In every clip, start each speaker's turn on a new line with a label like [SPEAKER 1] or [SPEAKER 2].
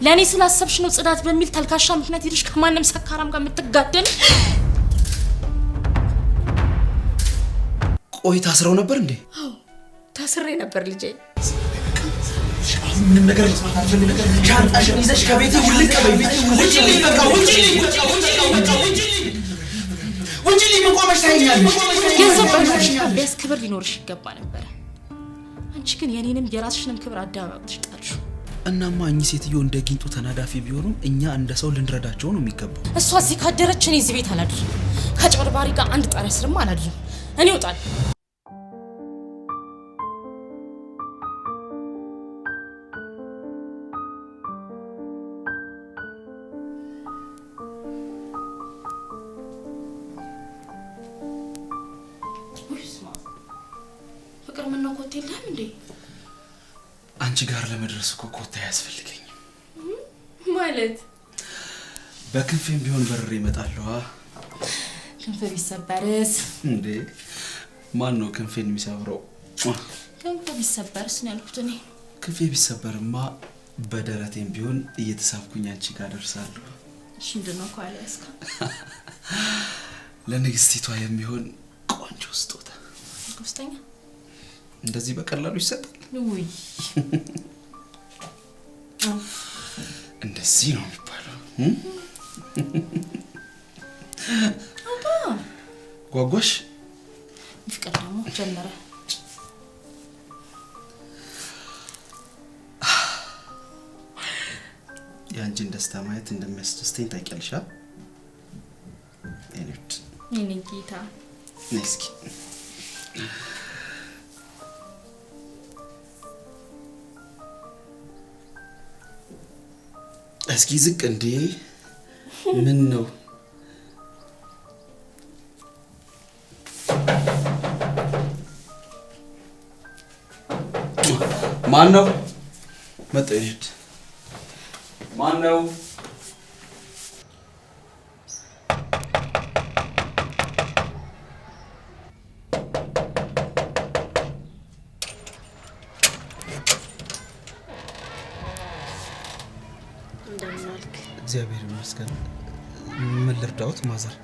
[SPEAKER 1] ለኔ ስላሰብሽ ነው ጽዳት በሚል ተልካሻ ምክንያት ይልሽ ከማንም ሰካራም ጋር የምትጋደል?
[SPEAKER 2] ቆይ ታስረው ነበር እንዴ?
[SPEAKER 1] አዎ ታስሬ ነበር ልጄ።
[SPEAKER 2] ምንም ነገር መስማት አልፈልግም። ሻንጣሽን ይዘሽ ከቤቴ ውልቅ በይ። ውጪልኝ በቃ ውጪልኝ። ውጪልኝ መቆመሽ ታይኛለሽ።
[SPEAKER 1] ገንዘብ ባይኖርሽ ቢያንስ ክብር ሊኖርሽ ይገባ ነበር። አንቺ ግን የኔንም የራስሽንም ክብር አዳባብተሽ ጣልሽው።
[SPEAKER 2] እናማ እኚህ ሴትዮ እንደ ጊንጡ ተናዳፊ ቢሆኑም እኛ እንደ ሰው ልንረዳቸው ነው የሚገባው።
[SPEAKER 1] እሷ እዚህ ካደረች እኔ እዚህ ቤት አላድርም። ከጨርባሪ ጋር አንድ ጣሪያ ስርም አላድርም። እኔ እወጣለሁ። ፍቅር ምን ነው ኮቴ የለህም እንዴ?
[SPEAKER 2] አንቺ ጋር ለመድረስ እኮ ኮቴ አያስፈልገኝም።
[SPEAKER 1] ማለት
[SPEAKER 2] በክንፌም ቢሆን በርሬ እመጣለሁ።
[SPEAKER 1] ክንፍ ቢሰበርስ?
[SPEAKER 2] እንዴ ማን ነው ክንፌን የሚሰብረው?
[SPEAKER 1] ክንፍ ቢሰበርስ ነው ያልኩት እኔ።
[SPEAKER 2] ክንፌ ቢሰበርማ በደረቴም ቢሆን እየተሳብኩኝ አንቺ ጋር ደርሳለሁ።
[SPEAKER 1] እሺ እንደነው ኳሊያስካ
[SPEAKER 2] ለንግስቲቷ የሚሆን ቆንጆ ስጦታ።
[SPEAKER 1] ጉስተኛ
[SPEAKER 2] እንደዚህ በቀላሉ ይሰጣል?
[SPEAKER 1] ውይ
[SPEAKER 2] እንደዚህ ነው የሚባለው።
[SPEAKER 1] አባ
[SPEAKER 2] ጓጓሽ?
[SPEAKER 1] ፍቅር ደግሞ ጀመረ።
[SPEAKER 2] ያንቺን ደስታ ማየት እንደሚያስደስተኝ ታውቂያለሽ?
[SPEAKER 1] የኔ ጌታ
[SPEAKER 2] እስኪ እስኪ ዝቅ እንዴ! ምን ነው ማን ነው መጣሽ? ማን ነው? እግዚአብሔር ይመስገን። ምን ልርዳዎት ማዘር?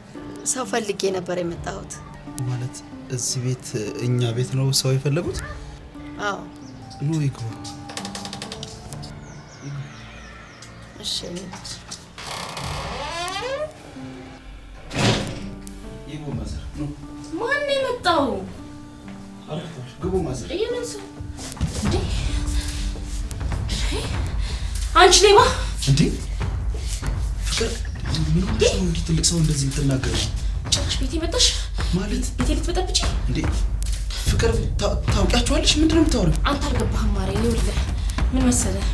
[SPEAKER 3] ሰው ፈልጌ ነበር የመጣሁት።
[SPEAKER 2] ማለት እዚህ ቤት እኛ ቤት ነው ሰው የፈለጉት?
[SPEAKER 3] አዎ።
[SPEAKER 2] ኑ ይግቡ።
[SPEAKER 3] እሺ
[SPEAKER 2] ይግቡ ማዘር። ኑ።
[SPEAKER 1] ማን ነው የመጣው?
[SPEAKER 2] አረፍቶሽ ግቡ ማዘር።
[SPEAKER 1] የምን ሰው እንዴ? አንቺ ሌባ!
[SPEAKER 2] እንዴ ፍቅር ምን ነው እንዴ ትልቅ ሰው እንደዚህ የምትናገረው?
[SPEAKER 1] ጭራሽ ቤቴ መጣሽ ማለት ቤቴ ልትበጠብጪ
[SPEAKER 2] እንዴ? ፍቅር ታውቂያቸዋለሽ? ምንድነው የምታወሪው?
[SPEAKER 1] አንተ አልገባህም ማሬ። ይኸውልህ ምን መሰለህ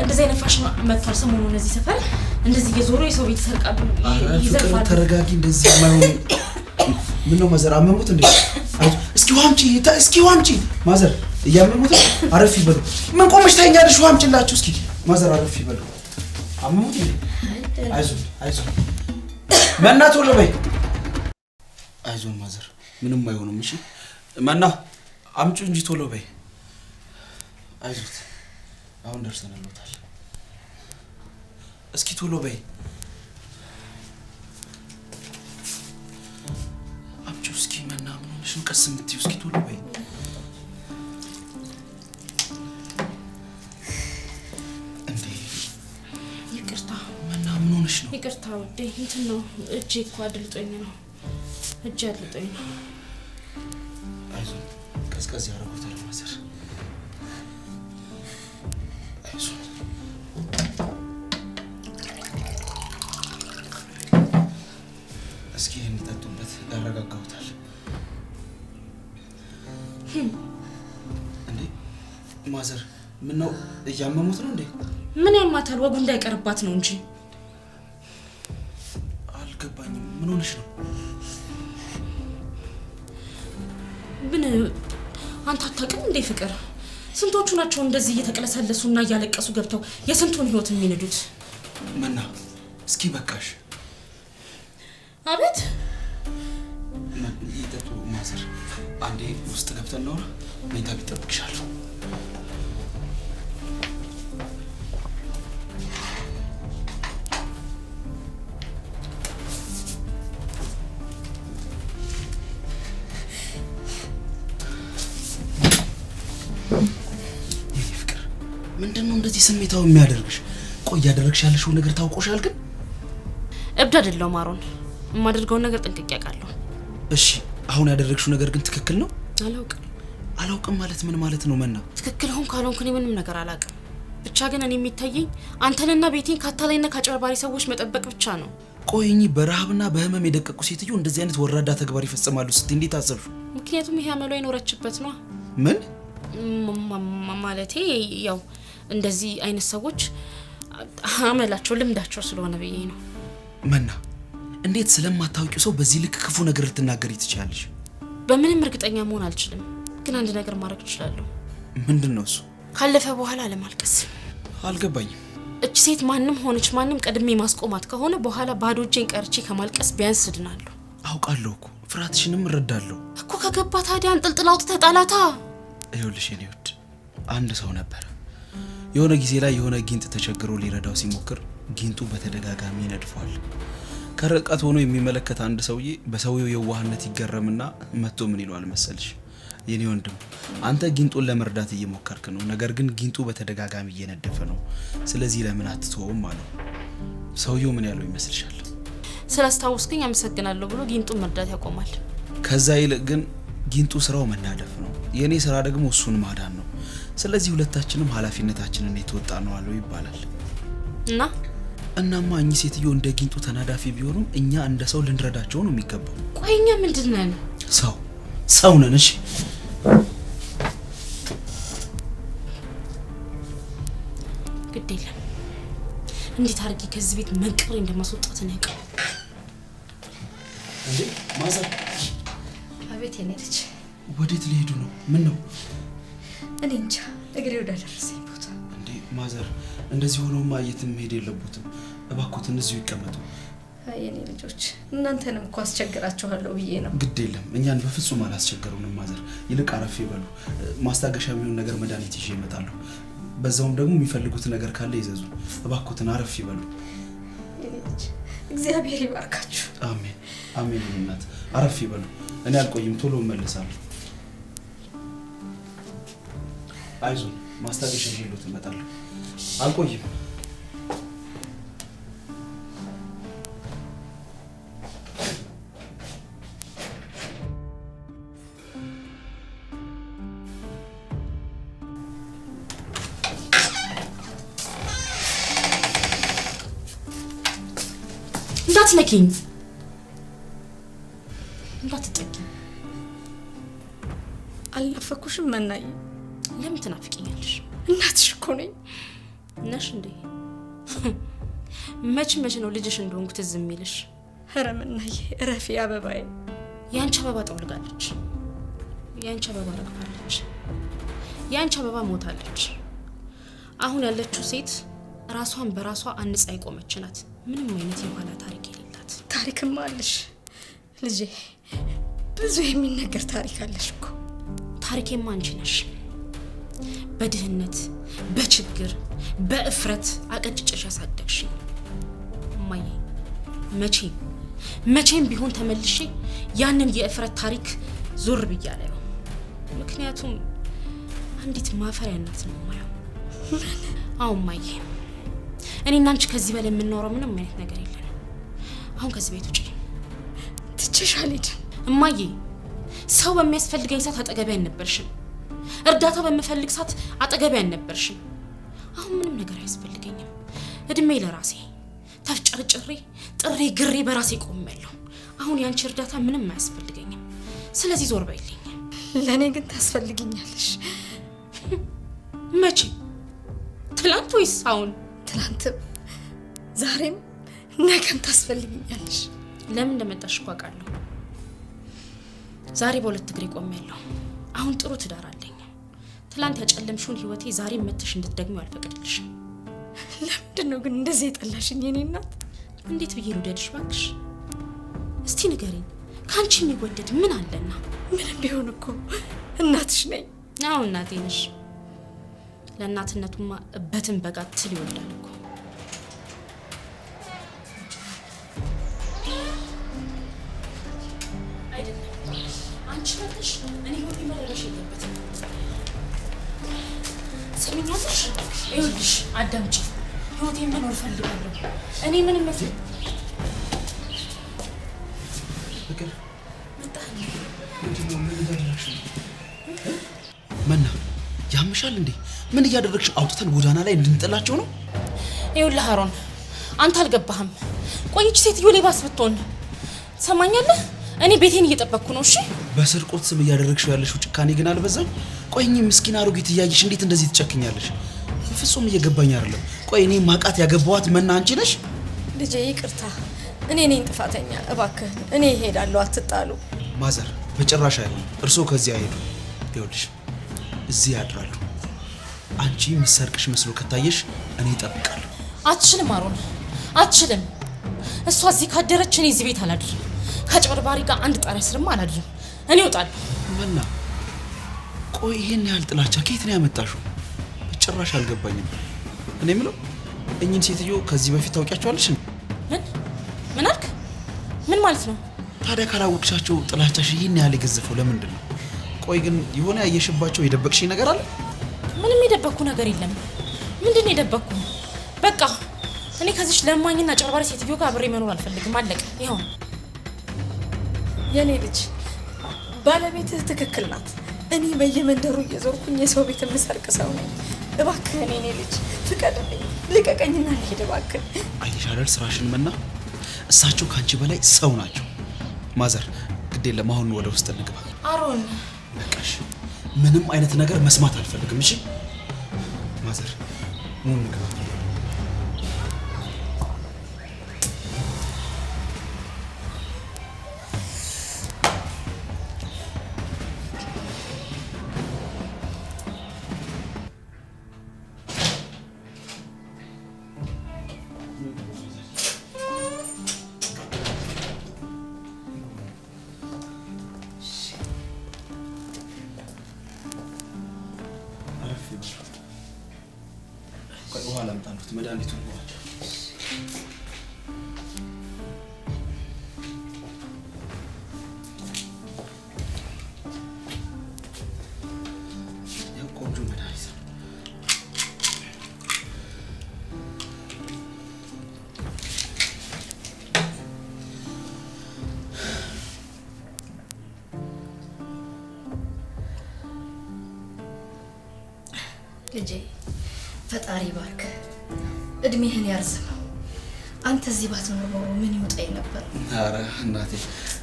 [SPEAKER 1] እንደዚህ አይነት ፋሽን መጥቷል ሰሞኑን እዚህ ሰፈር። እንደዚህ እየዞሩ የሰው ቤት ይሰርቃሉ፣ ይዘርፋሉ።
[SPEAKER 2] ፍቅር ተረጋጊ። እንደዚህ የማይሆን ምን ነው ማዘር አመሙት እንዴ? እስኪ ውሃ አምጪ ማዘር። እያመሙት አረፍ ይበሉ። ምን ቆመሽ ታኛለሽ? ውሃ አምጪላችሁ እስኪ ማዘር አረፍ ይበሉ። አመሙት እንዴ? አይዞን መና ቶሎ በይ። አይዞን ማዘር ምንም አይሆንም። እሺ መና አምጪ እንጂ ቶሎ በይ። አይዞት አሁን ደርሰናልታል። እስኪ ቶሎ በይ አምጪ እስኪ መና ምን ሆነሽ ነው ቀስ የምትይው? እስኪ ቶሎ በይ። እንዴ
[SPEAKER 1] ይቅርታ
[SPEAKER 2] መና ምን ሆነሽ ነው?
[SPEAKER 1] ይቅርታ ውዴ እንትን ነው እጄ እኮ አድልጦኝ ነው። እጄ አድልጦኝ ነው።
[SPEAKER 2] አይዞን ቀዝቀዝ ያደርጉታል ማዘር። አይዞን እስኪ እንጠጡበት ያረጋጋውታል። እንዴ ማዘር ምን ነው እያመሙት ነው እንዴ?
[SPEAKER 1] ምን ያማታል? ወጉ እንዳይቀርባት ነው እንጂ።
[SPEAKER 2] አልገባኝም። ምን ሆነሽ ነው?
[SPEAKER 1] ምን አንተ አታውቅም እንዴ ፍቅር? ስንቶቹ ናቸው እንደዚህ እየተቀለሰለሱና እያለቀሱ ገብተው የስንቱን ህይወት የሚነዱት?
[SPEAKER 2] መና እስኪ በቃሽ።
[SPEAKER 1] አቤት
[SPEAKER 2] ይጠጡ ማዘር። አንዴ ውስጥ ገብተን ነው መኝታ ቤት ጠብቅሻለሁ። ምንድነው እንደዚህ ስሜታው የሚያደርግሽ? ቆይ ያደረግሻለሽው ነገር ታውቆሻል ግን?
[SPEAKER 1] እብድ አይደለም ማሮን፣ የማደርገውን ነገር ጥንቅቄ አውቃለሁ።
[SPEAKER 2] እሺ አሁን ያደረግሽው ነገር ግን ትክክል ነው?
[SPEAKER 1] አላውቅም
[SPEAKER 2] ማለት ምን ማለት ነው መና?
[SPEAKER 1] ትክክል ሆን ካልሆንኩ እኔ ምንም ነገር አላውቅም። ብቻ ግን እኔ የሚታየኝ አንተንና ቤቴን ካታላይና ካጨበርባሪ ሰዎች መጠበቅ ብቻ ነው።
[SPEAKER 2] ቆይ እኚህ በረሃብና በህመም የደቀቁ ሴትዮ እንደዚህ አይነት ወራዳ ተግባር ይፈጽማሉ ስትይ እንዴት አሰብሽ?
[SPEAKER 1] ምክንያቱም ይሄ አመሏ የኖረችበት ነው።
[SPEAKER 2] ምን
[SPEAKER 1] ማለቴ ያው እንደዚህ አይነት ሰዎች አመላቸው ልምዳቸው ስለሆነ ብዬ ነው።
[SPEAKER 2] መና እንዴት ስለማታውቂው ሰው በዚህ ልክ ክፉ ነገር ልትናገሪ ትችያለሽ?
[SPEAKER 1] በምንም እርግጠኛ መሆን አልችልም፣ ግን አንድ ነገር ማድረግ እችላለሁ።
[SPEAKER 2] ምንድነው እሱ?
[SPEAKER 1] ካለፈ በኋላ አለማልቀስ።
[SPEAKER 2] አልገባኝም።
[SPEAKER 1] እቺ ሴት ማንም ሆነች ማንም ቀድሜ ማስቆማት ከሆነ በኋላ ባዶ እጄን ቀርቼ ከማልቀስ ቢያንስ ድናለሁ።
[SPEAKER 2] አውቃለሁ እኮ ፍርሃትሽንም እረዳለሁ
[SPEAKER 1] እኮ። ከገባ ታዲያ አንጠልጥላ አውጥተህ ጣላታ።
[SPEAKER 2] ይኸውልሽ የኔ ውድ አንድ ሰው ነበር የሆነ ጊዜ ላይ የሆነ ጊንጥ ተቸግሮ ሊረዳው ሲሞክር ጊንጡ በተደጋጋሚ ይነድፈዋል። ከርቀት ሆኖ የሚመለከት አንድ ሰውዬ በሰውየው የዋህነት ይገረምና መጥቶ ምን ይለዋል መሰልሽ? የኔ ወንድም አንተ ጊንጡን ለመርዳት እየሞከርክ ነው፣ ነገር ግን ጊንጡ በተደጋጋሚ እየነደፈ ነው። ስለዚህ ለምን አትተውም አለው። ሰውየው ምን ያለው ይመስልሻል?
[SPEAKER 1] ስላስታወስከኝ አመሰግናለሁ ብሎ ጊንጡን መርዳት ያቆማል።
[SPEAKER 2] ከዛ ይልቅ ግን ጊንጡ ስራው መናደፍ ነው፣ የኔ ስራ ደግሞ እሱን ማዳን ነው። ስለዚህ ሁለታችንም ኃላፊነታችንን የተወጣ ነው አለው ይባላል። እናማ እኚህ ሴትዮ እንደ ጊንጡ ተናዳፊ ቢሆኑም እኛ እንደ ሰው ልንረዳቸው ነው የሚገባው።
[SPEAKER 1] ቆይ እኛ ምንድነን?
[SPEAKER 2] ሰው ነን። እሺ
[SPEAKER 1] ግድ የለም። እንዴት አድርጌ ከዚህ ቤት መንቅሬ እንደማስወጣት ነው ያውቃል።
[SPEAKER 2] እንዴ ማዘር!
[SPEAKER 3] አቤት የኔ ልጅ።
[SPEAKER 2] ወዴት ሊሄዱ ነው? ምን ነው?
[SPEAKER 3] እኔ እንጃ እግሬ ወዳደረሰኝ ቦታ።
[SPEAKER 2] እንዴ ማዘር እንደዚህ ሆኖማ የትም መሄድ የለቦትም። እባክዎትን እዚሁ ይቀመጡ።
[SPEAKER 3] አይ የኔ ልጆች እናንተንም እኮ አስቸግራችኋለሁ ብዬ ነው።
[SPEAKER 2] ግድ የለም እኛን በፍጹም አላስቸገሩንም ማዘር። ይልቅ አረፍ ይበሉ። ማስታገሻ የሚሆን ነገር መድኃኒት ይዤ እመጣለሁ። በዛውም ደግሞ የሚፈልጉት ነገር ካለ ይዘዙ። እባክዎትን አረፍ ይበሉ።
[SPEAKER 3] የኔ ልጅ እግዚአብሔር ይባርካችሁ።
[SPEAKER 2] አሜን አሜን። እናት አረፍ ይበሉ። እኔ አልቆይም፣ ቶሎ እመለሳለሁ። አይዞን ማስታገሻ ይዤልዎት እመጣለሁ። አልቆይም።
[SPEAKER 1] እንዳትነኪኝ፣ እንዳትጠጊኝ።
[SPEAKER 3] አልናፈኩሽም መናዬ?
[SPEAKER 1] ለምን ትናፍቂኛለሽ?
[SPEAKER 3] እናትሽ እኮ ነኝ።
[SPEAKER 1] ነሽ እንዴ? መች ነው ልጅሽ እንደሆንኩ ትዝ የሚልሽ?
[SPEAKER 3] ኧረ መናዬ እረፊ አበባዬ።
[SPEAKER 1] ያንቺ አበባ ጠውልጋለች፣ ያንቺ አበባ ረግፋለች፣ ያንቺ አበባ ሞታለች። አሁን ያለችው ሴት ራሷን በራሷ አንጻ የቆመች ናት። ምንም አይነት የኋላ ታሪክ የሌላት።
[SPEAKER 3] ታሪክማ አለሽ ልጄ፣ ብዙ የሚነገር ታሪክ አለሽ እኮ።
[SPEAKER 1] ታሪኬማ አንቺ ነሽ። በድህነት በችግር በእፍረት አቀጭጨሽ ያሳደግሽ እማዬ። መቼም ቢሆን ተመልሼ ያንን የእፍረት ታሪክ ዞር ብያለሁ። ምክንያቱም አንዲት ማፈሪያ እናት ነው ማየው። አዎ እማዬ፣ እኔና አንቺ ከዚህ በላይ የምንኖረው ምንም አይነት ነገር የለም። አሁን ከዚህ ቤት ውጪ።
[SPEAKER 3] ትቼሽ አልሄድም
[SPEAKER 1] እማዬ። ሰው በሚያስፈልገኝ ሰዓት አጠገቤ አልነበርሽም። እርዳታ በምፈልግ ሰዓት አጠገቤ አልነበርሽም። አሁን ምንም ነገር አያስፈልገኝም። እድሜ ለራሴ ተፍጨርጭሬ ጥሬ ግሬ በራሴ ቆሜያለሁ። አሁን ያንቺ እርዳታ ምንም አያስፈልገኝም። ስለዚህ ዞር በይልኝ።
[SPEAKER 3] ለኔ ግን ታስፈልጊኛለሽ።
[SPEAKER 1] መቼ? ትላንት ወይስ አሁን?
[SPEAKER 3] ትላንትም ዛሬም ነገም ታስፈልጊኛለሽ።
[SPEAKER 1] ለምን እንደመጣሽ እኮ አውቃለሁ። ዛሬ በሁለት እግሬ ቆሜያለሁ። አሁን ጥሩ ትዳር አለኝ። ትላንት ያጨለምሽውን ህይወቴ ዛሬ መተሽ እንድትደግሚው አልፈቅድልሽም።
[SPEAKER 3] ለምንድን ነው ግን እንደዚህ የጠላሽኝ የኔ እናት?
[SPEAKER 1] እንዴት ብዬ ልውደድሽ ባክሽ? እስቲ ንገሪኝ፣ ካንቺ የሚወደድ ምን አለና?
[SPEAKER 3] ምንም ቢሆን እኮ እናትሽ ነኝ።
[SPEAKER 1] አዎ እናቴ ነሽ። ለእናትነቱማ እበትን በጋ ትል ይወልዳል እኮ። አይደለም አንቺ ነሽ። እኔ ሆዴ መረበሽ የለበትም። ሰሚኛለሽ? ይኸውልሽ አዳምጪ። ህይወቴን መኖር እፈልጋለሁ። እኔ ምንም መስል
[SPEAKER 2] ፍቅር
[SPEAKER 1] መጣኝ።
[SPEAKER 2] ምንድነው? ምን እያደረግሽ ነው? መና ያምሻል እንዴ? ምን እያደረግሽ? አውጥተን ጎዳና ላይ እንድንጥላቸው ነው?
[SPEAKER 1] ይኸውልህ አሮን፣ አንተ አልገባህም። ቆይች ሴትዮ ሌባስ ብትሆን ሰማኛለህ? እኔ ቤቴን እየጠበቅኩ ነው። እሺ
[SPEAKER 2] በስርቆት ስም እያደረግሽው ያለሽው ጭካኔ ግን አልበዛም? ቆይ እኚህ ምስኪን አሮጊት እያየሽ እንዴት እንደዚህ ትጨክኛለሽ? ፍጹም እየገባኝ አይደለም። ቆይ እኔ ማቃት ያገባዋት መና አንቺ ነሽ?
[SPEAKER 3] ልጄ ይቅርታ፣ እኔ ነኝ ጥፋተኛ። እባክህ እኔ እሄዳለሁ፣ አትጣሉ።
[SPEAKER 2] ማዘር በጭራሽ አይሆንም። እርስዎ ከዚህ አይሄዱ። ይኸውልሽ እዚህ ያድራሉ። አንቺ ምሰርቅሽ መስሎ ከታየሽ እኔ እጠብቃለሁ።
[SPEAKER 1] አትችልም አሮን፣ አትችልም። እሷ እዚህ ካደረች እኔ እዚህ ቤት አላድርም። ከጭበርባሪ ጋር አንድ ጣሪያ ስርም አላድርም። እኔ እወጣለሁ።
[SPEAKER 2] መና ቆይ ይሄን ያህል ጥላቻ ከየት ነው ያመጣሽው? በጭራሽ አልገባኝም። እኔ የምለው እኚህን ሴትዮ ከዚህ በፊት ታውቂያቸዋለሽ?
[SPEAKER 1] ምን አልክ? ምን ማለት ነው?
[SPEAKER 2] ታዲያ ካላወቅሻቸው ጥላቻሽ ይሄን ያህል የገዘፈው ለምንድን ነው? ቆይ ግን የሆነ ያየሽባቸው የደበቅሽኝ ነገር አለ?
[SPEAKER 1] ምንም የደበቅኩ ነገር የለም። ምንድን ነው የደበቅኩ? በቃ እኔ ከዚች ለማኝና ጨርባሪ ሴትዮ ጋር አብሬ መኖር አልፈልግም። አለቀ። ይኸው
[SPEAKER 3] የኔ ልጅ ባለቤትህ ትክክል ናት። እኔ በየመንደሩ እየዞርኩኝ የሰው ቤት የምሰርቅ ሰው ነኝ። እባክህ እኔ ልጅ ፍቀድልኝ፣ ልቀቀኝና ልሄድ እባክህ።
[SPEAKER 2] አየሽ አይደል ስራሽን መና። እሳቸው ካንቺ በላይ ሰው ናቸው። ማዘር ግድ የለም አሁን ወደ ውስጥ እንግባ።
[SPEAKER 1] አሮን
[SPEAKER 2] በቃሽ፣ ምንም አይነት ነገር መስማት አልፈልግም። እሺ ማዘር ኑ እንግባ። በኋላ አምጣሉት መድኃኒቱን ነው። ያው ቆንጆ መድኃኒት ነው።
[SPEAKER 3] ልጄ ፈጣሪ ባርክ፣ እድሜህን ያርዝመው። አንተ እዚህ ባትኖር ኖሮ ምን ይውጣኝ ነበር?
[SPEAKER 2] አረ እናቴ፣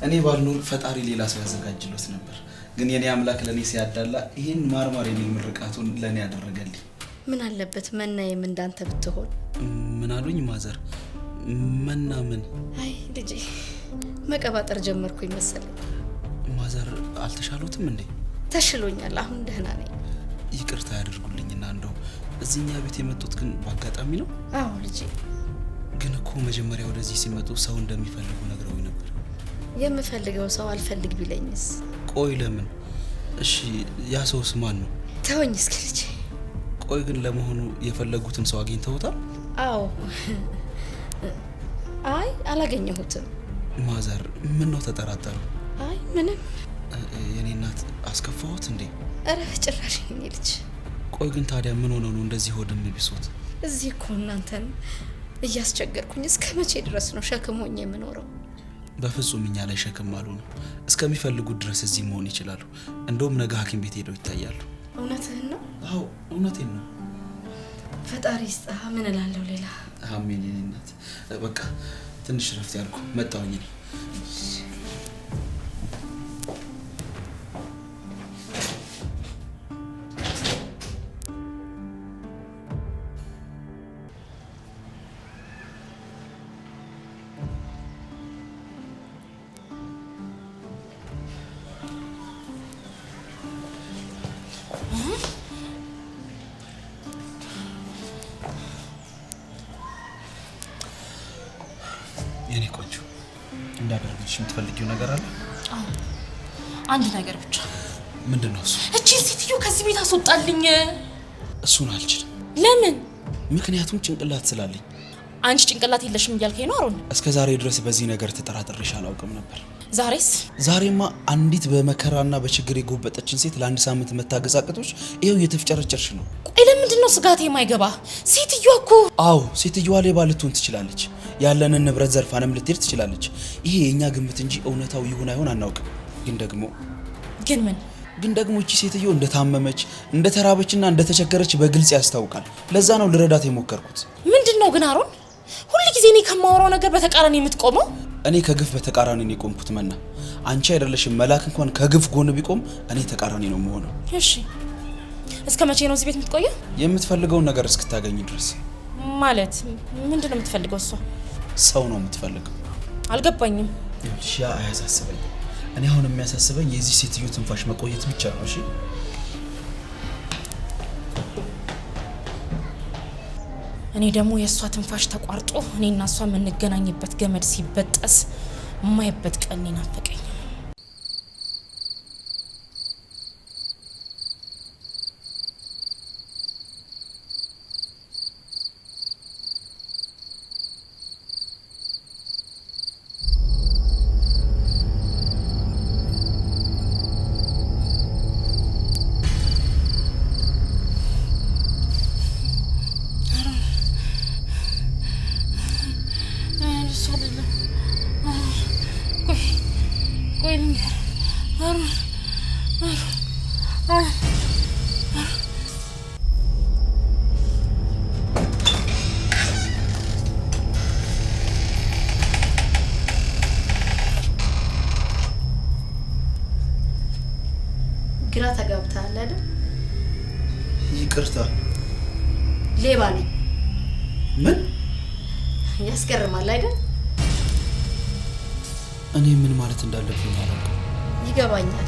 [SPEAKER 2] እኔ ባልኖር ፈጣሪ ሌላ ሰው ያዘጋጅሎት ነበር። ግን የኔ አምላክ ለኔ ሲያዳላ ይሄን ማርማር የሚል ምርቃቱን ለኔ ያደረገልኝ።
[SPEAKER 3] ምን አለበት መናዬም እንዳንተ ብትሆን።
[SPEAKER 2] ምን አሉኝ ማዘር? መና ምን?
[SPEAKER 3] አይ ልጄ መቀባጠር ጀመርኩኝ መሰለኝ።
[SPEAKER 2] ማዘር አልተሻሉትም እንዴ?
[SPEAKER 3] ተሽሎኛል፣ አሁን ደህና ነኝ።
[SPEAKER 2] ይቅርታ ያደርጉልኝና እንደው እዚህኛ ቤት የመጡት ግን በአጋጣሚ ነው?
[SPEAKER 3] አዎ ልጄ።
[SPEAKER 2] ግን እኮ መጀመሪያ ወደዚህ ሲመጡ ሰው እንደሚፈልጉ ነግረውኝ ነበር።
[SPEAKER 3] የምፈልገው ሰው አልፈልግ ቢለኝስ?
[SPEAKER 2] ቆይ ለምን? እሺ ያ ሰውስ ማን ነው?
[SPEAKER 3] ተወኝ እስኪ ልጄ።
[SPEAKER 2] ቆይ ግን ለመሆኑ የፈለጉትን ሰው አግኝተውታል?
[SPEAKER 3] አዎ። አይ አላገኘሁትም።
[SPEAKER 2] ማዘር ምን ነው ተጠራጠሩ?
[SPEAKER 3] አይ ምንም።
[SPEAKER 2] የኔ እናት አስከፋሁት እንዴ?
[SPEAKER 3] አረ ጭራሽ የኔ ልጅ።
[SPEAKER 2] ቆይ ግን ታዲያ ምን ሆነው ነው እንደዚህ ሆድም ቢሶት?
[SPEAKER 3] እዚህ እኮ እናንተን እያስቸገርኩኝ እስከ መቼ ድረስ ነው ሸክም ሆኜ የምኖረው?
[SPEAKER 2] በፍጹም እኛ ላይ ሸክም አልሆኑ። እስከሚፈልጉት ድረስ እዚህ መሆን ይችላሉ። እንደውም ነገ ሐኪም ቤት ሄደው ይታያሉ።
[SPEAKER 3] እውነትህን ነው?
[SPEAKER 2] አዎ እውነቴን ነው።
[SPEAKER 3] ፈጣሪ ይስጥህ። ምን እላለሁ ሌላ?
[SPEAKER 2] አሜን የኔ እናት። በቃ ትንሽ ረፍት ያልኩ መጣሁኝ እኔ። የኔ ቆንጆ እንዳደርግልሽ የምትፈልጊው ነገር አለ?
[SPEAKER 1] አዎ አንድ ነገር ብቻ።
[SPEAKER 2] ምንድን ነው እሱ?
[SPEAKER 1] እቺ ሴትዮ ከዚህ ቤት አስወጣልኝ።
[SPEAKER 2] እሱን አልችልም።
[SPEAKER 1] ለምን?
[SPEAKER 2] ምክንያቱም ጭንቅላት ስላለኝ።
[SPEAKER 1] አንቺ ጭንቅላት የለሽም እያልከኝ ነው አሮን?
[SPEAKER 2] እስከ ዛሬ ድረስ በዚህ ነገር ተጠራጥሬሽ አላውቅም ነበር።
[SPEAKER 1] ዛሬስ?
[SPEAKER 2] ዛሬማ አንዲት በመከራና በችግር የጎበጠችን ሴት ለአንድ ሳምንት መታገዝ አቅቶሽ ይኸው እየተፍጨረጨርሽ ነው።
[SPEAKER 1] ቆይ ለምንድን ለምንድነው ስጋቴ የማይገባ? ሴትዮዋ እኮ
[SPEAKER 2] አዎ ሴትዮዋ ሌባ ልትሆን ትችላለች። ያለንን ንብረት ዘርፋንም ልትሄድ ትችላለች። ይሄ የኛ ግምት እንጂ እውነታው ይሁን አይሆን አናውቅም። ግን ደግሞ እቺ ሴትዮ እንደታመመች እንደተራበችና እንደተቸገረች በግልጽ ያስታውቃል። ለዛ ነው ልረዳት የሞከርኩት።
[SPEAKER 1] ምንድነው ግን አሮን ሁሉ ጊዜ እኔ ከማወራው ነገር በተቃራኒ የምትቆመው?
[SPEAKER 2] እኔ ከግፍ በተቃራኒ ነው የቆምኩት መና። አንቺ አይደለሽም መልአክ እንኳን ከግፍ ጎን ቢቆም እኔ ተቃራኒ ነው የምሆነው።
[SPEAKER 1] እሺ እስከ መቼ ነው እዚህ ቤት የምትቆየው?
[SPEAKER 2] የምትፈልገውን ነገር እስክታገኝ ድረስ።
[SPEAKER 1] ማለት ምንድነው የምትፈልገው? እሷ
[SPEAKER 2] ሰው ነው የምትፈልገው።
[SPEAKER 1] አልገባኝም።
[SPEAKER 2] እሺ አያሳስበኝ። እኔ አሁን የሚያሳስበኝ የዚህ ሴትዮ ትንፋሽ መቆየት ብቻ ነው። እሺ
[SPEAKER 1] እኔ ደግሞ የእሷ ትንፋሽ ተቋርጦ እኔና እሷ የምንገናኝበት ገመድ ሲበጠስ የማይበት ቀን ናፈቀኝ።
[SPEAKER 4] ግራ ተጋብተሃል አይደል?
[SPEAKER 2] ይቅርታ
[SPEAKER 4] ሌባ ነኝ።
[SPEAKER 2] ምን
[SPEAKER 4] ያስገርማል አይደል?
[SPEAKER 2] እኔ ምን ማለት እንዳለብኝ አላውቅም።
[SPEAKER 4] ይገባኛል።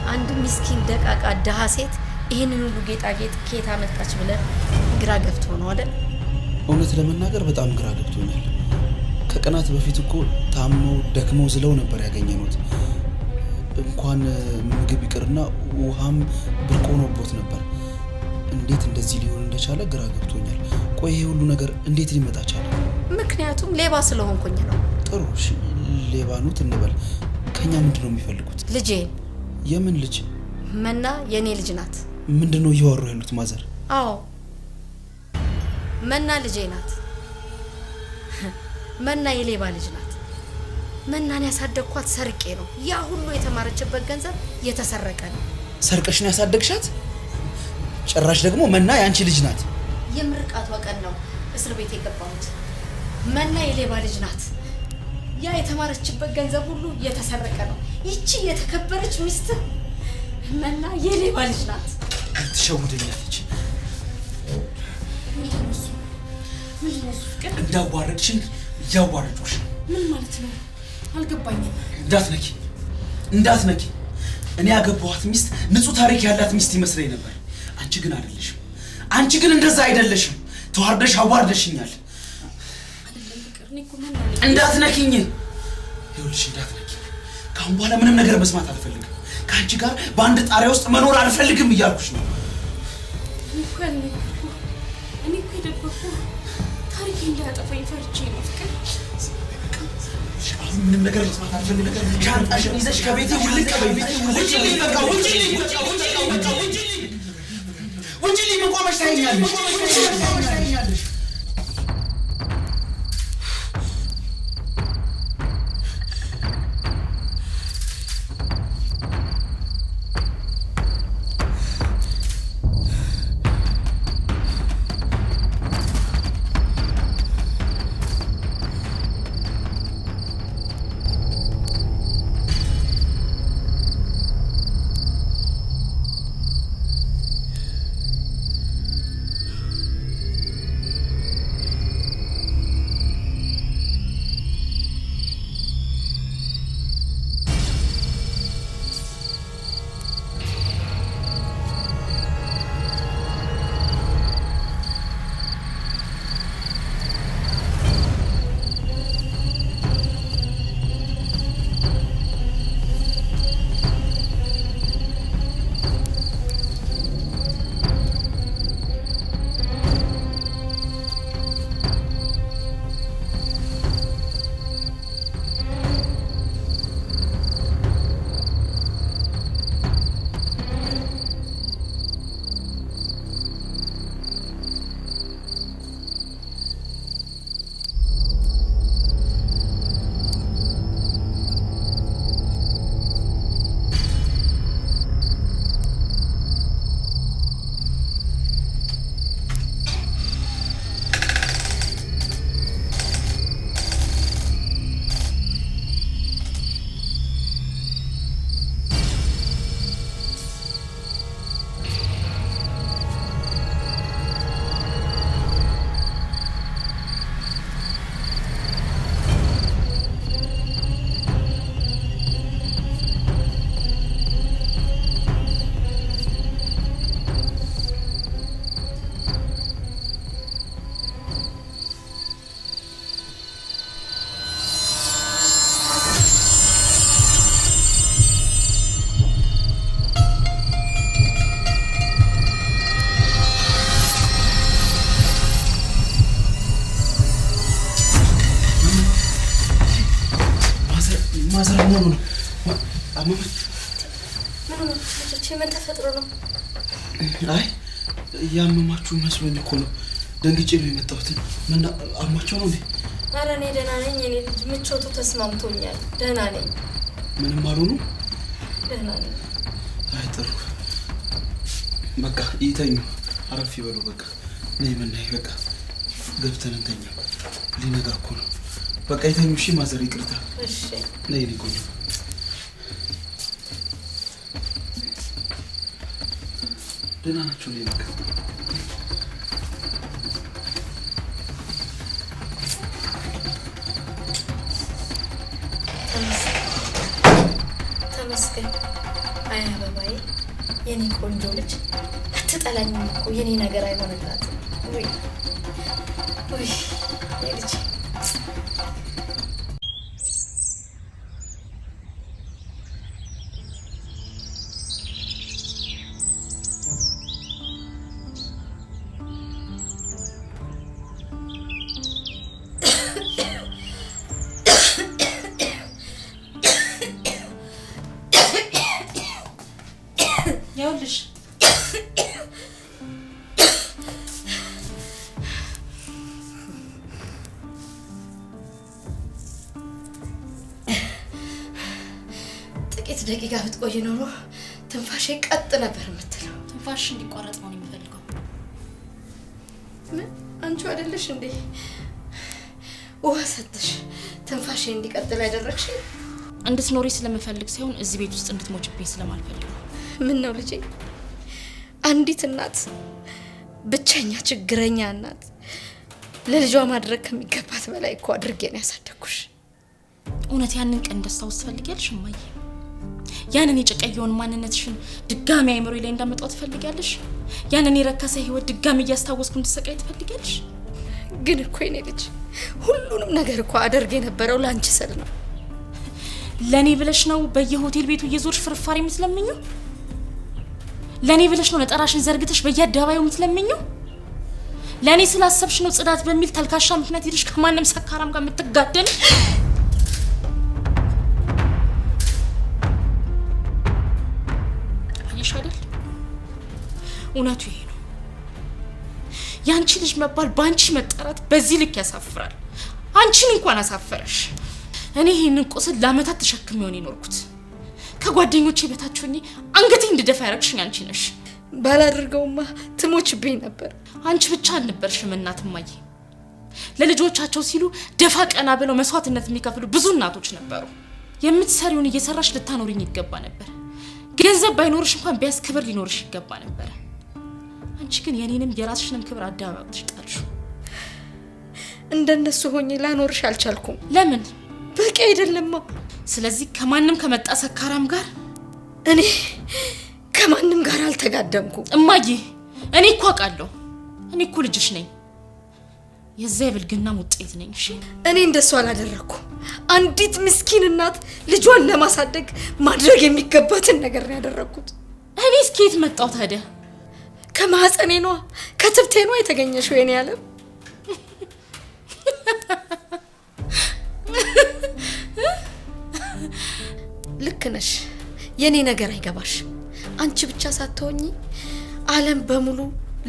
[SPEAKER 4] አንድ ምስኪን ደቃቃ ደሃ ሴት ይሄንን ሁሉ ጌጣጌጥ ከየት አመጣች ብለህ ግራ ገብቶ ነው አይደል?
[SPEAKER 2] እውነት ለመናገር በጣም ግራ ገብቶኛል። ከቀናት በፊት እኮ ታመው ደክመው ዝለው ነበር ያገኘኑት። እንኳን ምግብ ይቅርና ውሃም ብርቅ ሆኖበት ነበር። እንዴት እንደዚህ ሊሆን እንደቻለ ግራ ገብቶኛል። ቆይ ይሄ ሁሉ ነገር እንዴት ሊመጣ ቻለ?
[SPEAKER 4] ምክንያቱም ሌባ ስለሆንኩኝ ነው።
[SPEAKER 2] ጥሩ እሺ፣ ሌባ ነው እንበል። ከኛ ምንድነው የሚፈልጉት?
[SPEAKER 4] ልጄን።
[SPEAKER 2] የምን ልጅ?
[SPEAKER 4] መና የኔ ልጅ ናት።
[SPEAKER 2] ምንድነው እያወሩ ያሉት ማዘር?
[SPEAKER 4] አዎ መና ልጄ ናት። መና የሌባ ልጅ ናት። መናን ያሳደግኳት ሰርቄ ነው። ያ ሁሉ የተማረችበት ገንዘብ የተሰረቀ ነው።
[SPEAKER 2] ሰርቀሽ ነው ያሳደግሻት? ጭራሽ ደግሞ መና ያንቺ ልጅ ናት።
[SPEAKER 4] የምርቃቷ ቀን ነው እስር ቤት የገባሁት። መና የሌባ ልጅ ናት። ያ የተማረችበት ገንዘብ ሁሉ የተሰረቀ ነው። ይቺ የተከበረች ሚስት መና የሌባ ልጅ ናት።
[SPEAKER 2] ትሸውደኛለች።
[SPEAKER 1] ፍቅር
[SPEAKER 2] እንዳዋረድሽን እያዋረድኩሽ።
[SPEAKER 1] ምን ማለት ነው? አልገባኝም።
[SPEAKER 2] እንዳትነኪ። እኔ ያገባኋት ሚስት ንጹህ ታሪክ ያላት ሚስት ይመስለኝ ነበር። አንቺ ግን አይደለሽም። አንቺ ግን እንደዛ አይደለሽም። ተዋርደሽ አዋርደሽኛል። እንዳትነኪኝ። ይኸውልሽ እንዳትነኪ። ካሁን በኋላ ምንም ነገር መስማት አልፈልግም። ከአንቺ ጋር በአንድ ጣሪያ ውስጥ መኖር አልፈልግም እያልኩሽ ነው።
[SPEAKER 1] እኔ እኮ የደበኩ ታሪክ እንዳያጠፋኝ ፈርቼ ነው። ፍቅር
[SPEAKER 2] ምንም ነገር መስማት አልፈልግም። ሻንጣሽን ይዘሽ ከቤቴ ውልቅ በይ። ውጪልኝ፣ በቃ ውጪልኝ። ውጪልኝ። ምን ቆመሽ ታይኛለሽ? ማዘር ሆኖ ነው አመመኝ።
[SPEAKER 3] ምን ተፈጥሮ ነው?
[SPEAKER 2] አይ ያመማችሁ መስሎኝ እኮ ነው ደንግጬ ነው የመጣሁት። ምን አሟቸው ነው እንዴ?
[SPEAKER 3] ኧረ እኔ ደህና ነኝ። እኔ ልጅ ምቾቱ ተስማምቶኛል። ደህና ነኝ።
[SPEAKER 2] ምንም አልሆኑ?
[SPEAKER 3] ደህና ነኝ።
[SPEAKER 2] አይ ጥሩ በቃ ይተኙ፣ አረፍ ይበሉ። በቃ ነይ መናይ በቃ ገብተን እንተኛ። ሊነጋ እኮ ነው። በቃ ይተኙ። እሺ ማዘር ይቅርታ።
[SPEAKER 3] እሺ
[SPEAKER 2] ነይ ልቆይ። ደህና ናቸው ላይ በቃ
[SPEAKER 3] ተመስገን። አይ አበባዬ የኔ ቆንጆ ልጅ አትጠላኝም እኮ የኔ ነገር አይሆንላትም። ወይ ወይ ልጅ
[SPEAKER 1] ያውልሽ
[SPEAKER 3] ጥቂት ደቂቃ ብትቆይ ኖሮ ትንፋሼ ቀጥ ነበር የምትለው።
[SPEAKER 1] ትንፋሽ እንዲቋረጥ ነው የሚፈልገው።
[SPEAKER 3] ምን አንቺ አይደለሽ እንዴ ውሃ ሰጥሽ ትንፋሼ እንዲቀጥል ያደረግሽ?
[SPEAKER 1] እንድትኖሪ ስለምፈልግ ሳይሆን እዚህ ቤት ውስጥ እንድትሞችብኝ ስለማልፈልግ ነው።
[SPEAKER 3] ምን ነው ልጄ፣ አንዲት እናት ብቸኛ ችግረኛ እናት ለልጇ ማድረግ ከሚገባት በላይ እኮ አድርጌ ነው ያሳደግኩሽ።
[SPEAKER 1] እውነት ያንን ቀን ደስታውስ ትፈልጊያለሽ እማዬ? ያንን የጨቀየውን ማንነትሽን ድጋሚ አይምሮዬ ላይ እንዳመጣው ትፈልጊያለሽ? ያንን የረከሰ ህይወት ድጋሚ እያስታወስኩ እንድትሰቃይ ትፈልጊያለሽ?
[SPEAKER 3] ግን እኮ የኔ ልጅ ሁሉንም ነገር እኮ አደርግ የነበረው ላንቺ ስል ነው።
[SPEAKER 1] ለኔ ብለሽ ነው በየሆቴል ቤቱ እየዞርሽ ፍርፋሪ የምትለምኚው? ለኔ ብለሽ ነው ነጠራሽን ዘርግተሽ በየአደባባዩ የምትለምኚው? ለኔ ስላሰብሽ ነው ጽዳት በሚል ተልካሻ ምክንያት ሄደሽ ከማንም ሰካራም ጋር የምትጋደል? አየሽ አይደል? እውነቱ ይሄ ነው። ያንቺ ልጅ መባል ባንቺ መጠራት በዚህ ልክ ያሳፍራል። አንቺን እንኳን አሳፈረሽ። እኔ ይሄንን ቁስል ለአመታት ተሸክሜ ሆነ የኖርኩት። ከጓደኞቼ በታች ሆኜ አንገቴ እንድደፋ ያረግሽኝ አንቺ ነሽ።
[SPEAKER 3] ባላደርገውማ ትሞችብኝ ነበር።
[SPEAKER 1] አንቺ ብቻ አልነበርሽም እናት እማዬ። ለልጆቻቸው ሲሉ ደፋ ቀና ብለው መስዋዕትነት የሚከፍሉ ብዙ እናቶች ነበሩ። የምትሰሪውን እየሰራሽ ልታኖሪኝ ይገባ ነበር። ገንዘብ ባይኖርሽ እንኳን ቢያንስ ክብር ሊኖርሽ ይገባ ነበር። አንቺ ግን የኔንም የራስሽንም ክብር አደባባይ ጣልሽው።
[SPEAKER 3] እንደነሱ ሆኜ ላኖርሽ አልቻልኩም።
[SPEAKER 1] ለምን?
[SPEAKER 3] በቂ አይደለማ።
[SPEAKER 1] ስለዚህ ከማንም ከመጣ ሰካራም ጋር
[SPEAKER 3] እኔ ከማንም ጋር አልተጋደምኩም
[SPEAKER 1] እማዬ። እኔ እኮ አውቃለሁ። እኔ እኮ ልጅሽ ነኝ። የዛ የብልግና ውጤት ነኝ። እሺ
[SPEAKER 3] እኔ እንደሱ አላደረኩም። አንዲት ምስኪን እናት ልጇን ለማሳደግ ማድረግ የሚገባትን ነገር ነው ያደረኩት።
[SPEAKER 1] እኔ እስኪ የት መጣሁ ታዲያ?
[SPEAKER 3] ከማህፀኔ ነዋ፣ ከትብቴ ነዋ የተገኘሽው የኔ ዓለም። ልክ ነሽ። የኔ ነገር አይገባሽ። አንቺ ብቻ ሳትሆኚ ዓለም በሙሉ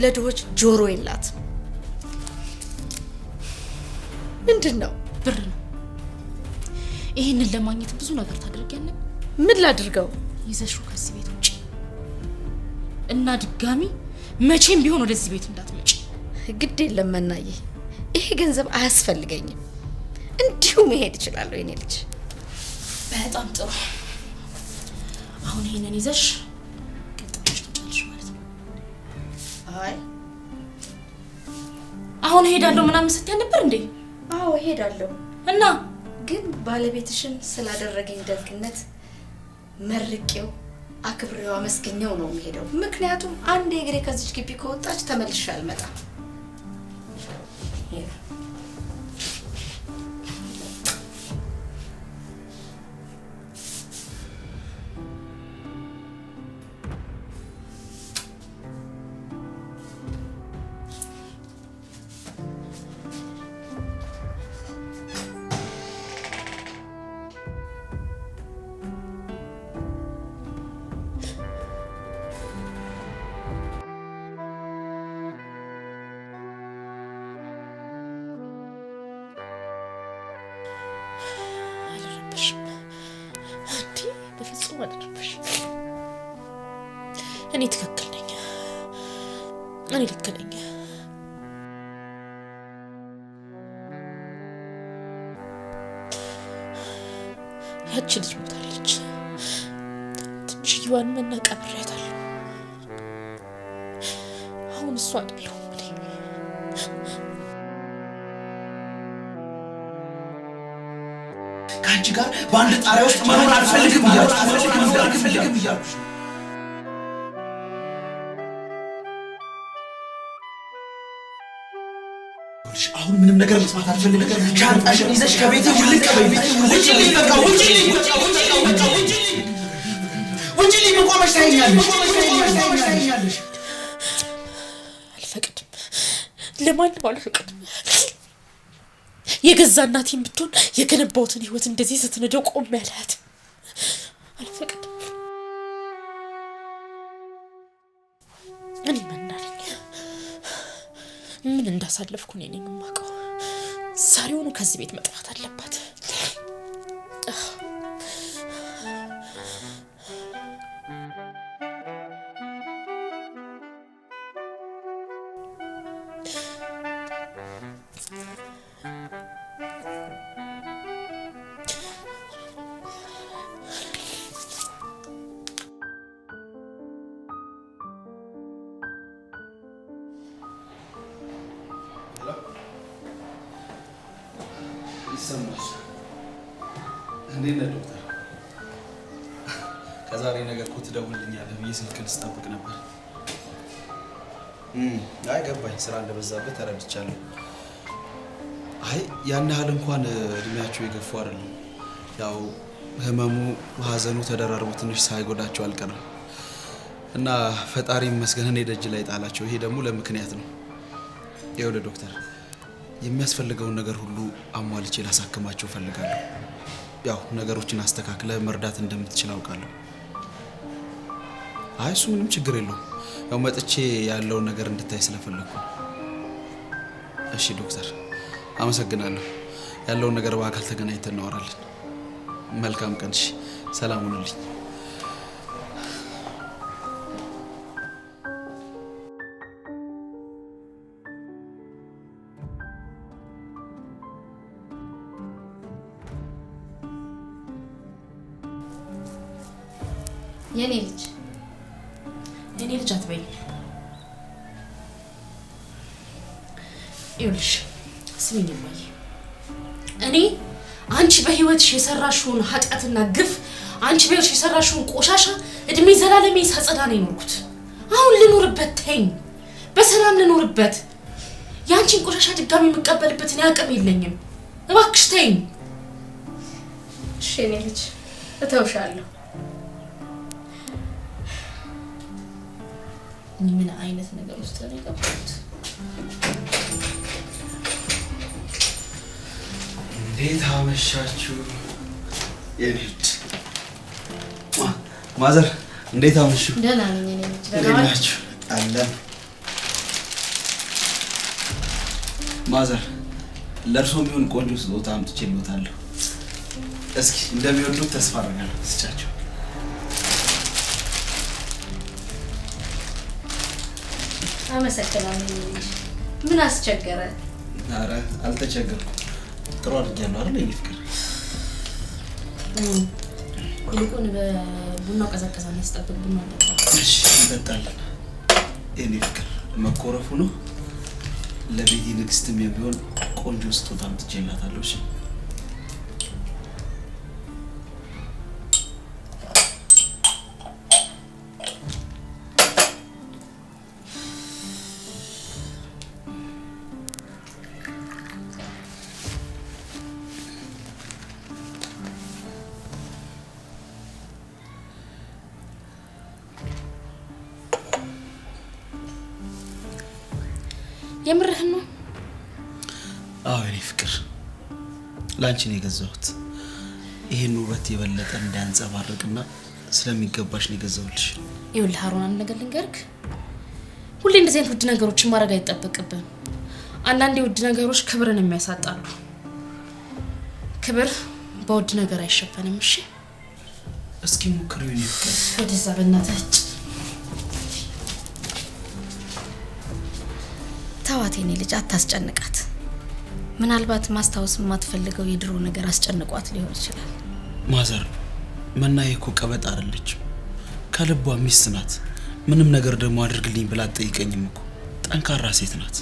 [SPEAKER 3] ለድሆች ጆሮ የላት። ምንድነው?
[SPEAKER 1] ብር ነው። ይሄንን ለማግኘት ብዙ ነገር ታደርጊያለሽ።
[SPEAKER 3] ምን ላድርገው?
[SPEAKER 1] ይዘሽው ከዚህ ቤት ውጪ እና ድጋሚ መቼም ቢሆን ወደዚህ ቤት እንዳትመጪ።
[SPEAKER 3] ግድ የለም መናዬ፣ ይሄ ገንዘብ አያስፈልገኝም። እንዲሁ መሄድ እችላለሁ የኔ ልጅ።
[SPEAKER 1] በጣም ጥሩ። አሁን ይሄንን ይዘሽ ቀጥታሽ ትጫለሽ ማለት ነው።
[SPEAKER 3] አይ
[SPEAKER 1] አሁን ሄዳለሁ ምናምን ስትይ ነበር እንዴ?
[SPEAKER 3] አዎ ሄዳለሁ።
[SPEAKER 1] እና
[SPEAKER 3] ግን ባለቤትሽን ስላደረገኝ ደግነት መርቄው አክብሬው አመስገኘው ነው የሚሄደው። ምክንያቱም አንድ እግሬ ከዚች ግቢ ከወጣች ተመልሼ አልመጣም።
[SPEAKER 1] አትማደድብሽ። እኔ ትክክል ነኝ። እኔ ልክ ነኝ። ያቺ ልጅ ሞታለች። ትንሽዬዋን መና ቀብሬያታለሁ። አሁን እሷ አይደለሁም እኔ።
[SPEAKER 2] ከአንቺ ጋር በአንድ ጣሪያ ውስጥ መኖር አልፈልግም እያልኩሽ አሁን ምንም ነገር መስማት አልፈልግም። ሻንጣሽን ይዘሽ ከቤቴ ውልቅ በይ። ውጪልኝ፣ በቃ ውጪልኝ። ውጪልኝ። መቆመሽ ታይኛለሽ።
[SPEAKER 1] አልፈቅድም፣ ለማንም አልፈቅድም። የገዛ እናቴን ብትሆን የገነባሁትን ህይወት እንደዚህ ስትነደው ቆም ያላት አልፈቅድም። እኔ መናለኝ ምን እንዳሳለፍኩ እኔ ነኝ የማውቀው። ዛሬውኑ ከዚህ ቤት መጥፋት አለባት።
[SPEAKER 2] ይሰማል። እንዴት ነህ ዶክተር? ከዛሬ ነገ እኮ ትደውልልኛለህ ብዬ ስልክህን ስጠብቅ ነበር። አይ ገባኝ፣ ስራ እንደበዛበት ተረድቻለሁ። አይ ያን ያህል እንኳን እድሜያቸው የገፉ አይደለም። ያው ህመሙ ሀዘኑ ተደራርቦ ትንሽ ሳይጎዳቸው አልቀረም እና ፈጣሪ ይመስገን እኔ ደጅ ላይ ጣላቸው። ይሄ ደግሞ ለምክንያት ነው። ይኸውልህ ዶክተር የሚያስፈልገውን ነገር ሁሉ አሟልቼ ላሳክማቸው ፈልጋለሁ። ያው ነገሮችን አስተካክለ መርዳት እንደምትችል አውቃለሁ። አይ እሱ ምንም ችግር የለውም። ያው መጥቼ ያለውን ነገር እንድታይ ስለፈለኩ። እሺ ዶክተር አመሰግናለሁ። ያለውን ነገር በአካል ተገናኝተን እናወራለን። መልካም ቀን። እሺ ሰላም ሁኑልኝ።
[SPEAKER 1] የኔ ልጅ አትበይኝ። ይኸውልሽ ስሚኝ እማዬ፣ እኔ አንቺ በህይወትሽ የሰራሽውን ኃጢአትና ግፍ፣ አንቺ በህይወትሽ የሰራሽውን ቆሻሻ እድሜ ዘላለሜ ሳጸዳ ነው የኖርኩት። አሁን ልኖርበት፣ ተይኝ፣ በሰላም ልኖርበት። ያንቺን ቆሻሻ ድጋሚ የምቀበልበት እኔ አቅም የለኝም። እባክሽ ተይኝ።
[SPEAKER 3] እሺ የኔ ልጅ እተውሻለሁ።
[SPEAKER 1] ምን አይነት ነገር ውስጥ ነው የገባሁት?
[SPEAKER 2] እንዴት አመሻችሁ የኔ ልጅ? ማዘር እንዴት አመሹ?
[SPEAKER 3] ደህና ነኝ የኔ ልጅ።
[SPEAKER 2] ደህና ናችሁ? አለን። ማዘር ለእርሶ የሚሆን ቆንጆ ስጦታ አምጥቼልዎታለሁ። እስኪ እንደሚወዱት ተስፋ አደርጋለሁ። እስቻቸው
[SPEAKER 3] አመሰግናለሁ። ምን አስቸገረ?
[SPEAKER 2] ኧረ አልተቸገርኩም። ጥሩ አድርጊያለሁ አይደል የኔ ፍቅር?
[SPEAKER 1] ይልቁን በቡናው ቀዘቀዘ ነው ያስጠብቅ። ቡና እንጠጣ።
[SPEAKER 2] እሺ እንጠጣለን የኔ ፍቅር። መቆረፉ ነው። ለቤቲ ንግስትም የሚሆን ቆንጆ ስጦታ አምጥቼላታለሁ። እሺ
[SPEAKER 1] የምርህን ነው?
[SPEAKER 2] አዎ የኔ ፍቅር፣ ላንቺ ነው የገዛሁት። ይሄን ውበት የበለጠ እንዳያንጸባርቅና ስለሚገባሽ ነው የገዛሁልሽ።
[SPEAKER 1] ይኸውልህ ሀሩን፣ አንድ ነገር ልንገርክ። ሁሌ እንደዚህ አይነት ውድ ነገሮችን ማድረግ አይጠበቅብህም። አንዳንዴ ውድ ነገሮች ክብርን የሚያሳጣሉ። ክብር በውድ ነገር አይሸፈንም። እሺ
[SPEAKER 2] እስኪ ሞክሪው ነው
[SPEAKER 1] ወደዛ በእናትህ
[SPEAKER 3] ተዋት የኔ ልጅ አታስጨንቃት። ምናልባት ማስታወስ የማትፈልገው የድሮ ነገር አስጨንቋት ሊሆን ይችላል።
[SPEAKER 2] ማዘር መናዬ እኮ ቀበጥ አይደለች፣ ከልቧ ሚስት ናት። ምንም ነገር ደግሞ አድርግልኝ ብላ አትጠይቀኝም እኮ ጠንካራ ሴት ናት።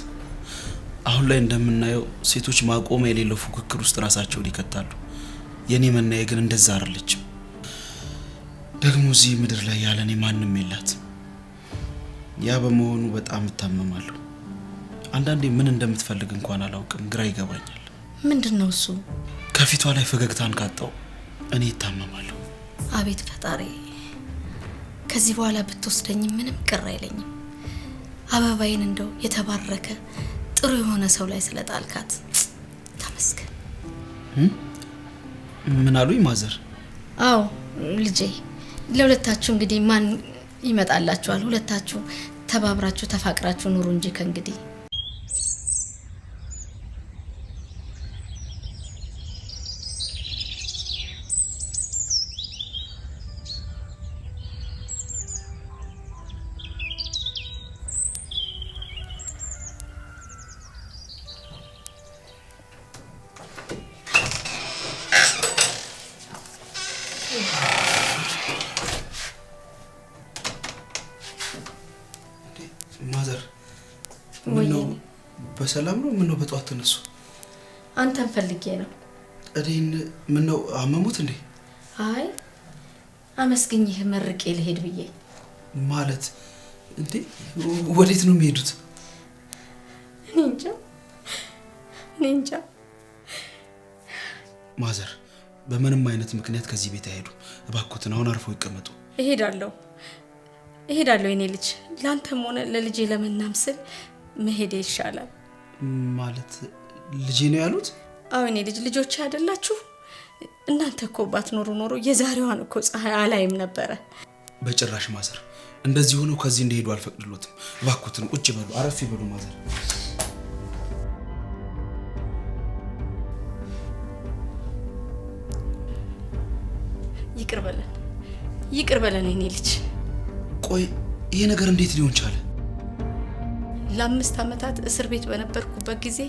[SPEAKER 2] አሁን ላይ እንደምናየው ሴቶች ማቆሚያ የሌለው ፉክክር ውስጥ ራሳቸውን ይከታሉ። የኔ መናዬ ግን እንደዛ አይደለችም። ደግሞ እዚህ ምድር ላይ ያለኔ ማንም የላት። ያ በመሆኑ በጣም እታመማለሁ። አንዳንዴ ምን እንደምትፈልግ እንኳን አላውቅም፣ ግራ ይገባኛል።
[SPEAKER 3] ምንድነው እሱ?
[SPEAKER 2] ከፊቷ ላይ ፈገግታን ካጣው እኔ እታመማለሁ።
[SPEAKER 3] አቤት ፈጣሪ፣ ከዚህ በኋላ ብትወስደኝ ምንም ቅር አይለኝም። አበባዬን እንደው የተባረከ ጥሩ የሆነ ሰው ላይ ስለጣልካት ተመስገን።
[SPEAKER 2] ምን አሉኝ ማዘር?
[SPEAKER 3] አዎ ልጄ፣ ለሁለታችሁ እንግዲህ ማን ይመጣላችኋል? ሁለታችሁ ተባብራችሁ ተፋቅራችሁ ኑሩ እንጂ ከእንግዲህ
[SPEAKER 2] ማዘር ምነው በሰላም ነው? ምነው በጧት ተነሱ?
[SPEAKER 3] አንተን ፈልጌ ነው።
[SPEAKER 2] እኔን ምነው አመሙት እንዴ?
[SPEAKER 3] አይ አመስግኝህ መርቄ ልሄድ ብዬ።
[SPEAKER 2] ማለት እንዴ? ወዴት ነው የሚሄዱት?
[SPEAKER 3] እኔ እንጃ።
[SPEAKER 2] ማዘር በምንም አይነት ምክንያት ከዚህ ቤት አይሄዱ። እባክዎትን አሁን አርፈው ይቀመጡ።
[SPEAKER 3] እሄዳለሁ የኔ ልጅ። ላንተም ሆነ ለልጄ ለመናም ስል መሄድ ይሻላል።
[SPEAKER 2] ማለት ልጄ ነው ያሉት?
[SPEAKER 3] አዎ የኔ ልጅ፣ ልጆች አይደላችሁ? እናንተ እኮ ባትኖሩ ኖሮ የዛሬዋን እኮ ፀሐይ አላይም ነበረ።
[SPEAKER 2] በጭራሽ ማዘር፣ እንደዚህ ሆነው ከዚህ እንደሄዱ አልፈቅድሎትም። እባክዎትን ቁጭ በሉ፣ አረፍ ይበሉ ማዘር።
[SPEAKER 3] ይቅር በለን የኔ ልጅ።
[SPEAKER 2] ቆይ ይሄ ነገር እንዴት ሊሆን ቻለ?
[SPEAKER 3] ለ5 ዓመታት እስር ቤት በነበርኩበት ጊዜ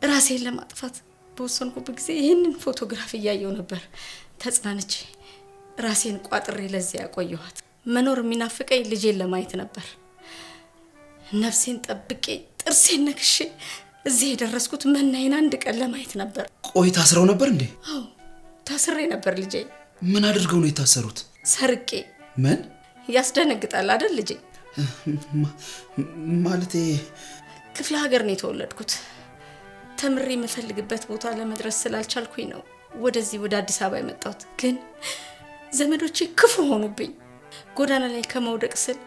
[SPEAKER 3] ራሴን ለማጥፋት በወሰንኩበት ጊዜ ይህንን ፎቶግራፍ እያየው ነበር ተጽናንቼ ራሴን ቋጥሬ ለዚህ ያቆየኋት። መኖር የሚናፍቀኝ ልጄን ለማየት ነበር። ነፍሴን ጠብቄ ጥርሴን ነክሼ እዚህ የደረስኩት መናዬን አንድ ቀን ለማየት ነበር።
[SPEAKER 2] ቆይ ታስረው ነበር እንዴ?
[SPEAKER 3] አዎ ታስሬ ነበር ልጄ።
[SPEAKER 2] ምን አድርገው ነው የታሰሩት?
[SPEAKER 3] ሰርቄ።
[SPEAKER 2] ምን?
[SPEAKER 3] ያስደነግጣል አይደል ልጄ?
[SPEAKER 2] ማለቴ
[SPEAKER 3] ክፍለ ሀገር ነው የተወለድኩት። ተምሬ የምፈልግበት ቦታ ለመድረስ ስላልቻልኩኝ ነው ወደዚህ ወደ አዲስ አበባ የመጣሁት። ግን ዘመዶቼ ክፉ ሆኑብኝ። ጎዳና ላይ ከመውደቅ ስል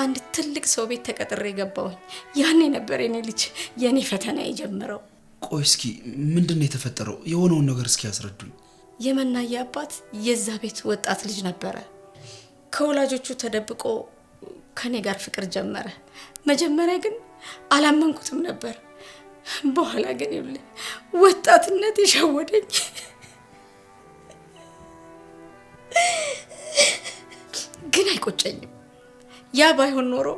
[SPEAKER 3] አንድ ትልቅ ሰው ቤት ተቀጥሬ ገባሁኝ። ያኔ ነበር የኔ ልጅ የኔ ፈተና የጀመረው።
[SPEAKER 2] ቆይ እስኪ ምንድነው የተፈጠረው? የሆነውን ነገር እስኪ ያስረዱኝ።
[SPEAKER 3] የመናዬ አባት የዛ ቤት ወጣት ልጅ ነበረ። ከወላጆቹ ተደብቆ ከኔ ጋር ፍቅር ጀመረ። መጀመሪያ ግን አላመንኩትም ነበር። በኋላ ግን ይኸውልህ ወጣትነት ይሸወደኝ። ግን አይቆጨኝም። ያ ባይሆን ኖሮ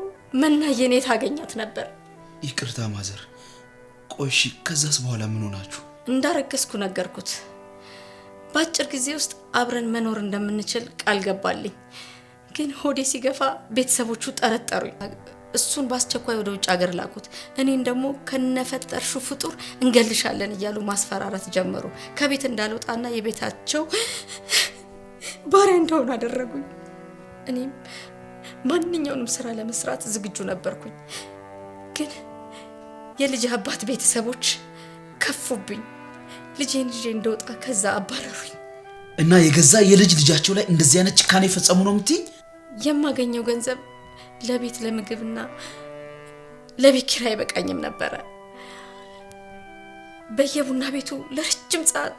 [SPEAKER 3] መናዬ እኔ ታገኛት ነበር።
[SPEAKER 2] ይቅርታ ማዘር። ቆይ እሺ ከዛስ በኋላ ምን ሆናችሁ?
[SPEAKER 3] እንዳረገዝኩ ነገርኩት። በአጭር ጊዜ ውስጥ አብረን መኖር እንደምንችል ቃል ገባልኝ። ግን ሆዴ ሲገፋ ቤተሰቦቹ ጠረጠሩኝ። እሱን በአስቸኳይ ወደ ውጭ ሀገር ላኩት። እኔን ደግሞ ከነፈጠርሹ ፍጡር እንገልሻለን እያሉ ማስፈራራት ጀመሩ። ከቤት እንዳልወጣና የቤታቸው ባሪያ እንደሆነ አደረጉኝ። እኔም ማንኛውንም ስራ ለመስራት ዝግጁ ነበርኩኝ። ግን የልጅ አባት ቤተሰቦች ከፉብኝ። ልጄን ይዤ እንደወጣ ከዛ አባረሩኝ።
[SPEAKER 2] እና የገዛ የልጅ ልጃቸው ላይ እንደዚህ አይነት ጭካኔ ፈጸሙ ነው የምትይ?
[SPEAKER 3] የማገኘው ገንዘብ ለቤት ለምግብና ለቤት ኪራይ አይበቃኝም ነበረ። በየቡና ቤቱ ለረጅም ሰዓት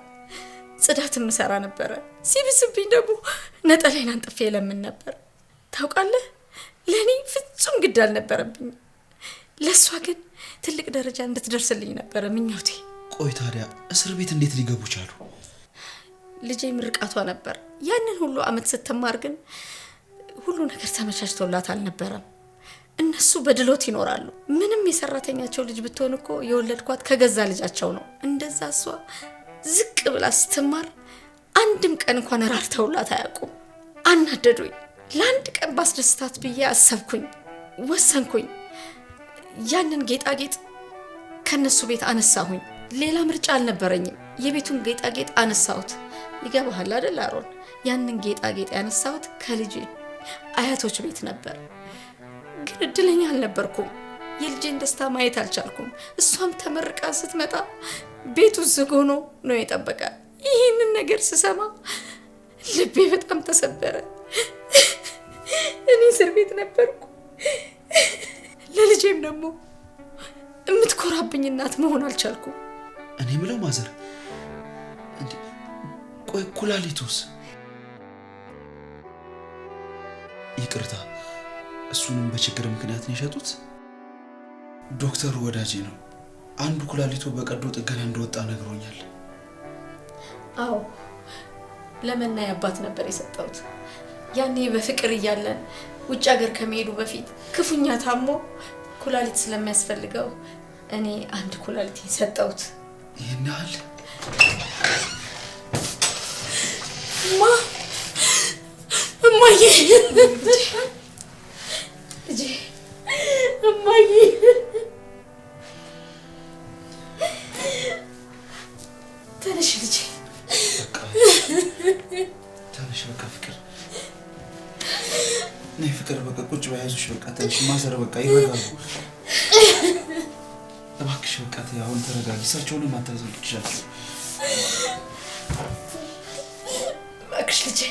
[SPEAKER 3] ጽዳት ምሰራ ነበረ። ሲብስብኝ ደግሞ ነጠላዬን አንጥፌ ለምን ነበር። ታውቃለህ፣ ለኔ ፍጹም ግድ አልነበረብኝ። ለሷ ግን ትልቅ ደረጃ እንድትደርስልኝ ነበረ ምኞቴ።
[SPEAKER 2] ቆይ ታዲያ እስር ቤት እንዴት ሊገቡ ቻሉ?
[SPEAKER 3] ልጄ ምርቃቷ ነበር። ያንን ሁሉ አመት ስትማር ግን ሁሉ ነገር ተመቻችቶላት አልነበረም። እነሱ በድሎት ይኖራሉ። ምንም የሰራተኛቸው ልጅ ብትሆን እኮ የወለድኳት ከገዛ ልጃቸው ነው። እንደዛ እሷ ዝቅ ብላ ስትማር አንድም ቀን እንኳን ራርተውላት አያውቁም። አናደዱኝ። ለአንድ ቀን ባስደስታት ብዬ አሰብኩኝ፣ ወሰንኩኝ። ያንን ጌጣጌጥ ከነሱ ቤት አነሳሁኝ። ሌላ ምርጫ አልነበረኝም። የቤቱን ጌጣጌጥ አነሳሁት። ይገባሃል አይደል አሮን? ያንን ጌጣጌጥ ያነሳሁት ከልጅ አያቶች ቤት ነበር። ግን እድለኛ አልነበርኩም። የልጄን ደስታ ማየት አልቻልኩም። እሷም ተመርቃ ስትመጣ ቤቱ ዝግ ሆኖ ነው የጠበቀ። ይህንን ነገር ስሰማ ልቤ በጣም ተሰበረ። እኔ እስር ቤት ነበርኩ። ለልጄም ደግሞ የምትኮራብኝ እናት መሆን አልቻልኩም።
[SPEAKER 2] እኔ ምለው ማዘር እንዴ ቆይ ኩላሊቱስ? ይቅርታ እሱንም በችግር ምክንያት ነው የሸጡት? ዶክተሩ ወዳጄ ነው። አንዱ ኩላሊቱ በቀዶ ጥገና እንደወጣ ነግሮኛል።
[SPEAKER 3] አዎ ለመናይ አባት ነበር የሰጠሁት። ያኔ በፍቅር እያለን ውጭ ሀገር ከመሄዱ በፊት ክፉኛ ታሞ ኩላሊት ስለሚያስፈልገው እኔ አንድ ኩላሊት ሰጠሁት።
[SPEAKER 2] ይሄን ያህል?
[SPEAKER 3] እማዬ ልጄ እማዬ ተነሽ ልጄ
[SPEAKER 2] ተነሽ። በቃ ፍቅር ነይ ፍቅር በቃ ቁጭ በያዙሽ። በቃ ተነሽ ማዘር በቃ ይረጋሉ። እባክሽ በቃ አሁን ተረጋጊ። እሳቸውንም አታዘንኩሻቸው።
[SPEAKER 3] እባክሽ ልጄ